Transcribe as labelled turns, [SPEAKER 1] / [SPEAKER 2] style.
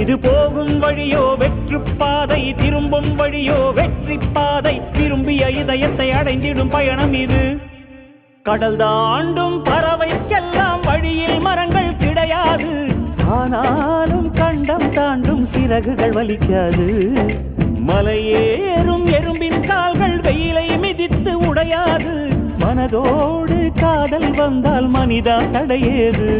[SPEAKER 1] இது போகும் வழியோ வெற்று பாதை, திரும்பும் வழியோ வெற்றி பாதை. விரும்பிய இதயத்தை அடைந்திடும் பயணம் இது. கடல் தாண்டும் பறவைக்கெல்லாம் வழியில் மரங்கள் கிடையாது. ஆனாலும் கண்டம் தாண்டும் சிறகுகள் வலிக்காது. மலையேறும் எறும்பின் கால்கள் வெயிலை மிதித்து உடையாது. மனதோடு காதல் வந்தால் மனிதா தடையேது.